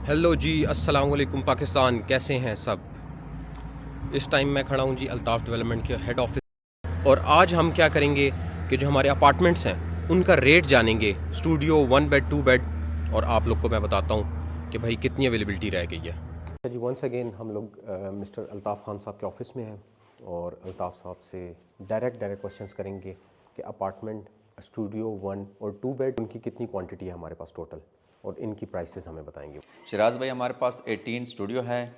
Hello जी, अस्सलाम वालेकुम पाकिस्तान, कैसे हैं सब। इस टाइम मैं खड़ा हूँ जी अल्ताफ़ डेवलपमेंट के हेड ऑफिस। और आज हम क्या करेंगे कि जो हमारे अपार्टमेंट्स हैं उनका रेट जानेंगे, स्टूडियो 1 बेड 2 बेड, और आप लोग को मैं बताता हूँ कि भाई कितनी अवेलेबिलिटी रह गई है। अच्छा जी, वंस अगेन हम लोग मिस्टर अल्ताफ़ खान साहब के ऑफ़िस में हैं और अल्ताफ़ साहब से डायरेक्ट क्वेश्चंस करेंगे कि अपार्टमेंट स्टूडियो 1 और 2 बेड उनकी कितनी क्वांटिटी है हमारे पास टोटल, और इनकी प्राइसेस हमें बताएंगे। शराज भाई, हमारे पास 18 स्टूडियो है,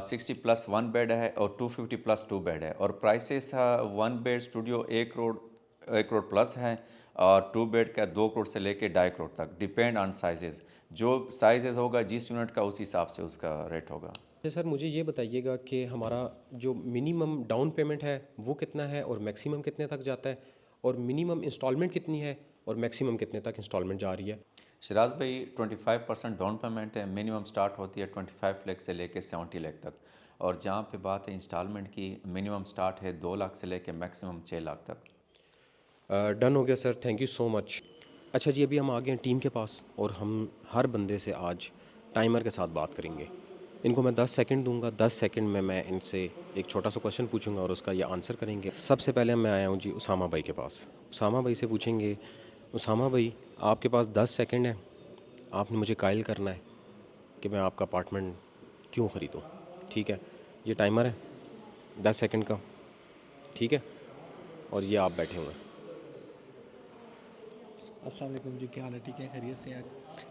60 प्लस 1 बेड है और 250 प्लस 2 बेड है। और prices 1 bed studio 1 crore plus है, और 2 बेड का 2 करोड़ से लेके 2.5 करोड़ तक, डिपेंड ऑन साइजेस। जो साइजेस होगा जिस यूनिट का उस हिसाब से उसका रेट होगा। अच्छा सर, मुझे ये बताइएगा कि हमारा जो मिनिमम डाउन पेमेंट है वो कितना है और मैक्सिमम कितने तक जाता है, और मिनिमम इंस्टॉलमेंट कितनी है और मैक्सिमम कितने तक इंस्टॉलमेंट जा रही है। शराज भाई, 25% डाउन पेमेंट है, मिनिमम स्टार्ट होती है 25 लाख से लेके 70 लाख तक। और जहाँ पे बात है इंस्टॉलमेंट की, मिनिमम स्टार्ट है 2 लाख से लेके मैक्सिमम 6 लाख तक। डन हो गया sir, thank you so much. अच्छा जी, अभी हम आ गए हैं टीम के पास और हम हर बंदे से आज टाइमर के साथ बात करेंगे। इनको मैं 10 सेकंड दूंगा, 10 सेकंड में मैं इनसे एक छोटा सा क्वेश्चन पूछूंगा और उसका ये आंसर करेंगे। सबसे पहले मैं आया हूँ जी उसामा भाई के पास। उसामा भाई से पूछेंगे, उसामा भाई आपके पास 10 सेकंड है, आपने मुझे कायल करना है कि मैं आपका अपार्टमेंट क्यों ख़रीदूँ। ठीक है, ये टाइमर है 10 सेकंड का, ठीक है, और ये आप बैठे हुए हैं। अस्सलाम वालेकुम जी, क्या हाल है? ठीक है, खैरियत से हैं?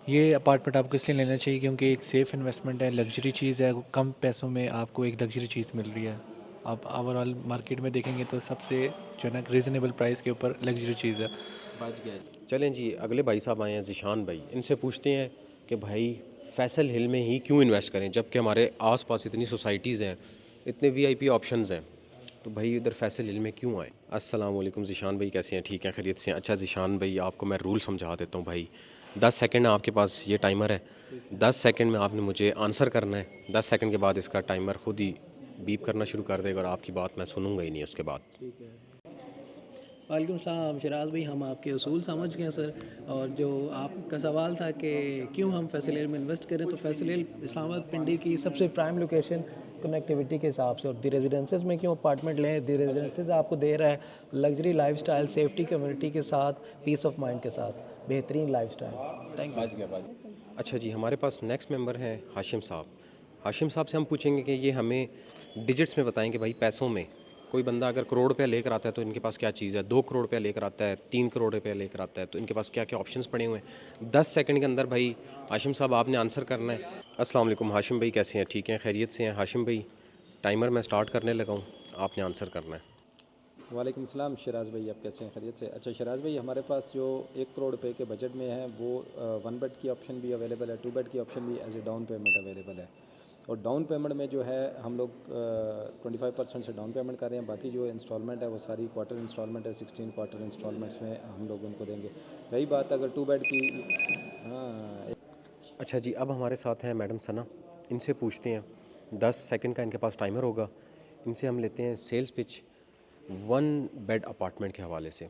ये अपार्टमेंट आपको इसलिए लेना चाहिए क्योंकि एक सेफ़ इन्वेस्टमेंट है, लग्जरी चीज़ है, कम पैसों में आपको एक लग्जरी चीज़ मिल रही है। आप ओवरऑल मार्केट में देखेंगे तो सबसे जो है ना रीज़नेबल प्राइस के ऊपर लग्जरी चीज़ है। बच गया। चलें जी, अगले भाई साहब आए हैं ज़िशान भाई, इनसे पूछते हैं कि भाई फैसल हिल में ही क्यों इन्वेस्ट करें जबकि हमारे आसपास इतनी सोसाइटीज़ हैं, इतने वीआईपी ऑप्शंस हैं, तो भाई इधर फैसल हिल में क्यों आए। अस्सलाम वालेकुम ज़िशान भाई, कैसे हैं? ठीक हैं, खैरियत से हैं? अच्छा ज़िशान भाई, आपको मैं रूल समझा देता हूँ भाई। 10 सेकंड आपके पास ये टाइमर है, 10 सेकंड में आपने मुझे आंसर करना है। 10 सेकंड के बाद इसका टाइमर खुद ही बीप करना शुरू कर देगा और आपकी बात मैं सुनूंगा ही नहीं उसके बाद। ठीक है। वालेकुम सलाम शराज भाई, हम आपके उसूल समझ गए हैं सर। और जो आपका सवाल था कि क्यों हम फैसल हिल में इन्वेस्ट करें, तो फैसल हिल इस्लामाबाद पिंडी की सबसे प्राइम लोकेशन कनेक्टिविटी के हिसाब से, और दी रेजिडेंसेस में क्यों अपार्टमेंट लें, दी रेजिडेंसेस आपको दे रहा है लग्जरी लाइफस्टाइल, सेफ्टी कम्युनिटी के साथ, पीस ऑफ माइंड के साथ, बेहतरीन लाइफस्टाइल। Thank you. अच्छा जी, हमारे पास नेक्स्ट मेंबर हैं हाशिम साहब। हाशिम साहब से हम पूछेंगे कि ये हमें डिजिट्स में बताएं कि भाई पैसों में कोई बंदा अगर करोड़ रुपया लेकर आता है तो इनके पास क्या चीज़ है, 2 करोड़ रुपया लेकर आता है, 3 करोड़ रुपया लेकर आता है, तो इनके पास क्या क्या ऑप्शंस पड़े हुए हैं। 10 सेकंड के अंदर भाई हाशिम साहब आपने आंसर करना है। अस्सलाम वालेकुम हाशिम भाई, कैसे हैं? ठीक हैं, खैरियत से हैं? हाशिम भाई, टाइमर मैं स्टार्ट करने लगा हूँ, आपने आंसर करना है। वालेकुम सलाम शराज भाई, आप कैसे हैं? खैरियत से? अच्छा शराज भाई, हमारे पास जो 1 करोड़ रुपए के बजट में है वो 1 बेड की ऑप्शन भी अवेलेबल है, 2 बेड की ऑप्शन भी as a down payment available है। और डाउन पेमेंट में जो है हम लोग 25% से डाउन पेमेंट कर रहे हैं, बाकी जो इंस्टॉलमेंट है वो सारी क्वार्टर इंस्टॉलमेंट है, 16 क्वार्टर इंस्टॉलमेंट्स में हम लोग उनको देंगे। रही बात अगर 2 बेड की, हाँ। अच्छा जी, अब हमारे साथ हैं मैडम सना, इनसे पूछते हैं, 10 सेकंड का इनके पास टाइमर होगा, इनसे हम लेते हैं सेल्स पिच 1 बेड अपार्टमेंट के हवाले से।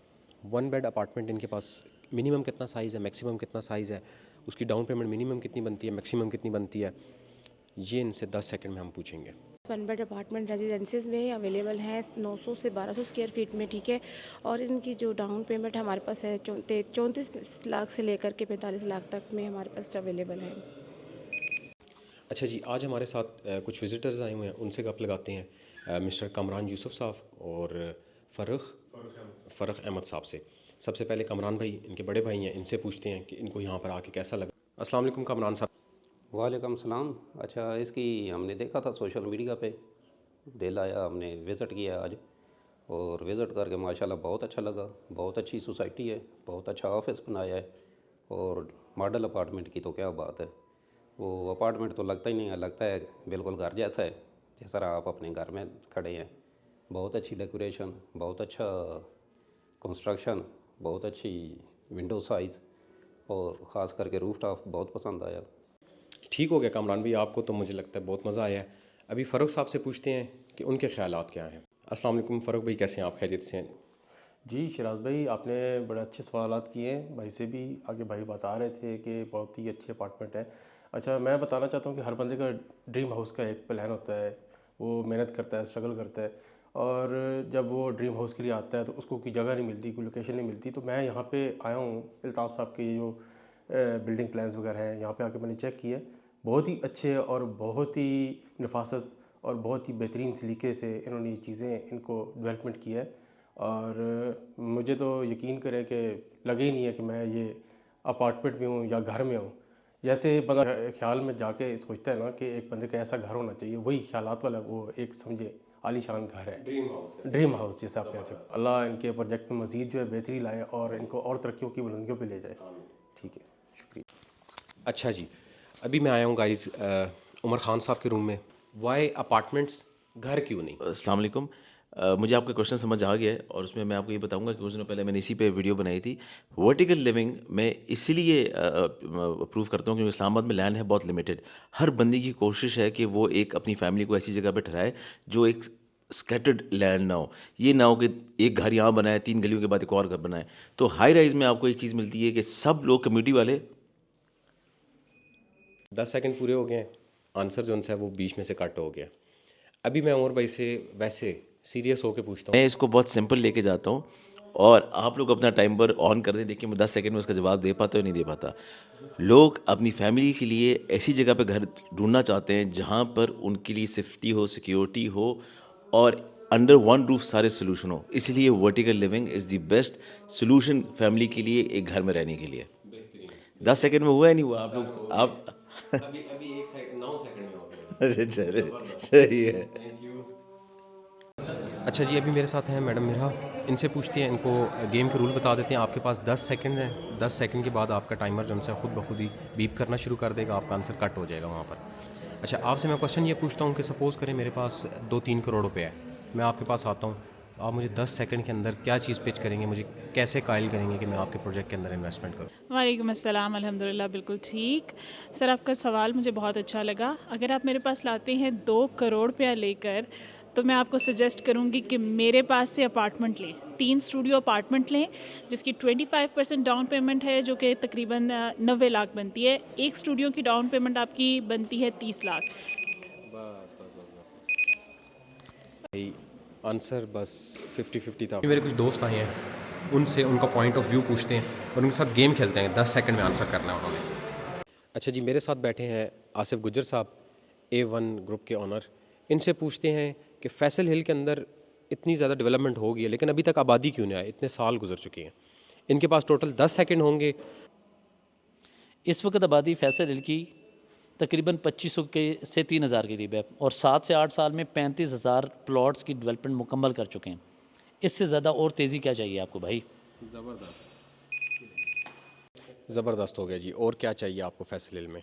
1 बेड अपार्टमेंट इनके पास मिनिमम कितना साइज़ है, मैक्सिमम कितना साइज़ है, उसकी डाउन पेमेंट मिनिमम कितनी बनती है, मैक्सिमम कितनी बनती है, ये इनसे 10 सेकंड में हम पूछेंगे। 1 बेड अपार्टमेंट रेजिडेंसीज में अवेलेबल हैं 900 से 1200 स्क्वायर फीट में, ठीक है। और इनकी जो डाउन पेमेंट हमारे पास है 34 लाख से लेकर के 45 लाख तक में हमारे पास अवेलेबल है। अच्छा जी, आज हमारे साथ कुछ विजिटर्स आए हुए हैं, उनसे गप लगाते हैं, मिस्टर कमरान यूसुफ साहब और फ़र्रुख अहमद साहब से। सबसे पहले कमरान भाई, इनके बड़े भाई हैं, इनसे पूछते हैं कि इनको यहाँ पर आके कैसा लगा। अस्सलाम वालेकुम कमरान साहब। वालेकुम सलाम। अच्छा, इसकी हमने देखा था सोशल मीडिया पे, दिल आया, हमने विज़िट किया आज, और विज़िट करके माशाल्लाह बहुत अच्छा लगा। बहुत अच्छी सोसाइटी है, बहुत अच्छा ऑफिस बनाया है, और मॉडल अपार्टमेंट की तो क्या बात है। वो अपार्टमेंट तो लगता ही नहीं है, लगता है बिल्कुल घर जैसा है, जिस तरह आप अपने घर में खड़े हैं। बहुत अच्छी डेकोरेशन, बहुत अच्छा कंस्ट्रक्शन, बहुत अच्छी विंडो साइज़, और ख़ास करके रूफ टॉप बहुत पसंद आया। ठीक हो गया कमरान भाई, आपको तो मुझे लगता है बहुत मज़ा आया है। अभी फ़र्रुख साहब से पूछते हैं कि उनके ख़्यालात क्या हैं। अस्सलाम वालेकुम फ़र्रुख भाई, कैसे हैं आप? खैरियत से हैं? जी शराज भाई, आपने बड़े अच्छे सवालात किए हैं। भाई से भी आगे भाई बता रहे थे कि बहुत ही अच्छे अपार्टमेंट है। अच्छा, मैं बताना चाहता हूँ कि हर बंदे का ड्रीम हाउस का एक प्लान होता है, वो मेहनत करता है, स्ट्रगल करता है, और जब वो ड्रीम हाउस के लिए आता है तो उसको कोई जगह नहीं मिलती, कोई लोकेशन नहीं मिलती। तो मैं यहाँ पे आया हूँ, अल्ताफ़ साहब के ये जो बिल्डिंग प्लान्स वगैरह हैं, यहाँ पे आके मैंने चेक किया, बहुत ही अच्छे और बहुत ही नफासत और बहुत ही बेहतरीन सलीके से इन्होंने ये चीज़ें इनको डेवलपमेंट किया है। और मुझे तो यकीन करें कि लगे ही नहीं है कि मैं ये अपार्टमेंट में हूँ या घर में हूँ। जैसे बंदा ख्याल में जाके सोचता है ना कि एक बंदे का ऐसा घर होना चाहिए, वही ख्यालात वाला वो एक समझे आलीशान घर है, ड्रीम हाउस जैसे आप कह सकते हैं। अल्लाह इनके प्रोजेक्ट में मज़ीद जो है बेहतरी लाए और इनको और तरक्कियों की बुलंदियों पे ले जाए। ठीक है, शुक्रिया। अच्छा जी, अभी मैं आया हूँ गाइस उमर ख़ान साहब के रूम में। वाई अपार्टमेंट्स, घर क्यों नहीं? अस्सलाम वालेकुम। मुझे आपका क्वेश्चन समझ आ गया है और उसमें मैं आपको ये बताऊंगा कि कुछ दिनों पहले मैंने इसी पे वीडियो बनाई थी। वर्टिकल लिविंग में इसीलिए अप्रूव करता हूँ क्योंकि इस्लामाबाद में लैंड है बहुत लिमिटेड। हर बंदे की कोशिश है कि वो एक अपनी फैमिली को ऐसी जगह पे ठहराए जो एक स्कैटर्ड लैंड ना हो। ये ना हो कि एक घर यहाँ बनाए, 3 गलियों के बाद एक और घर बनाए। तो हाई राइज में आपको एक चीज़ मिलती है कि सब लोग कम्युनिटी वाले 10 सेकंड पूरे हो गए हैं, आंसर जो है वो बीच में से कट हो गया। अभी मैं उमर भाई से वैसे सीरियस होकर पूछता हूँ। मैं इसको बहुत सिंपल लेके जाता हूँ और आप लोग अपना टाइमर ऑन कर दें। देखिए मैं 10 सेकंड में उसका जवाब दे पाता हूँ नहीं दे पाता। लोग अपनी फैमिली के लिए ऐसी जगह पे घर ढूंढना चाहते हैं जहाँ पर उनके लिए सेफ्टी हो, सिक्योरिटी हो और अंडर वन रूफ सारे सोल्यूशन हो। इसलिए vertical living is the best solution family के लिए, एक घर में रहने के लिए। 10 सेकंड में हुआ है नहीं हुआ? आप लोग आप अभी 1 सेकंड 9 सेकंड में हो गया। चले सही है। अच्छा जी, अभी मेरे साथ हैं मैडम मिरा, इनसे पूछते हैं, इनको गेम के रूल बता देते हैं। आपके पास 10 सेकंड हैं, 10 सेकंड के बाद आपका टाइमर जो है खुद ब खुद ही बीप करना शुरू कर देगा, आपका आंसर कट हो जाएगा वहाँ पर। अच्छा, आपसे मैं क्वेश्चन ये पूछता हूँ कि सपोज़ करें मेरे पास 2-3 करोड़ रुपए है, मैं आपके पास आता हूँ, आप मुझे 10 सेकंड के अंदर क्या चीज़ पिच करेंगे, मुझे कैसे कायल करेंगे कि मैं आपके प्रोजेक्ट के अंदर इन्वेस्टमेंट करूँ? वालेकुम अस्सलाम, अल्हम्दुलिल्लाह बिल्कुल ठीक। सर आपका सवाल मुझे बहुत अच्छा लगा। अगर आप मेरे पास लाते हैं 2 करोड़ रुपया लेकर, तो मैं आपको सजेस्ट करूंगी कि मेरे पास से अपार्टमेंट लें, 3 स्टूडियो अपार्टमेंट लें जिसकी 25% डाउन पेमेंट है जो कि तकरीबन 90 लाख बनती है। एक स्टूडियो की डाउन पेमेंट आपकी बनती है 30 लाख। भाई आंसर बस 50-50 था। मेरे कुछ दोस्त आए हैं, उनसे उनका पॉइंट ऑफ व्यू पूछते हैं और उनके साथ गेम खेलते हैं। 10 सेकंड में आंसर करना है उन्होंने। अच्छा जी, मेरे साथ बैठे हैं आसिफ गुज्जर साहब, A1 ग्रुप के ऑनर। इनसे पूछते हैं कि फैसल हिल के अंदर इतनी ज़्यादा डेवलपमेंट हो गई है लेकिन अभी तक आबादी क्यों नहीं आई, इतने साल गुजर चुके हैं। इनके पास टोटल 10 सेकंड होंगे। इस वक्त आबादी फैसल हिल की तकरीबन 2500 के से 3000 के करीब है और 7 से 8 साल में 35,000 प्लॉट्स की डेवलपमेंट मुकम्मल कर चुके हैं। इससे ज़्यादा और तेज़ी क्या चाहिए आपको भाई? ज़बरदस्त हो गया जी। और क्या चाहिए आपको फैसल हिल में?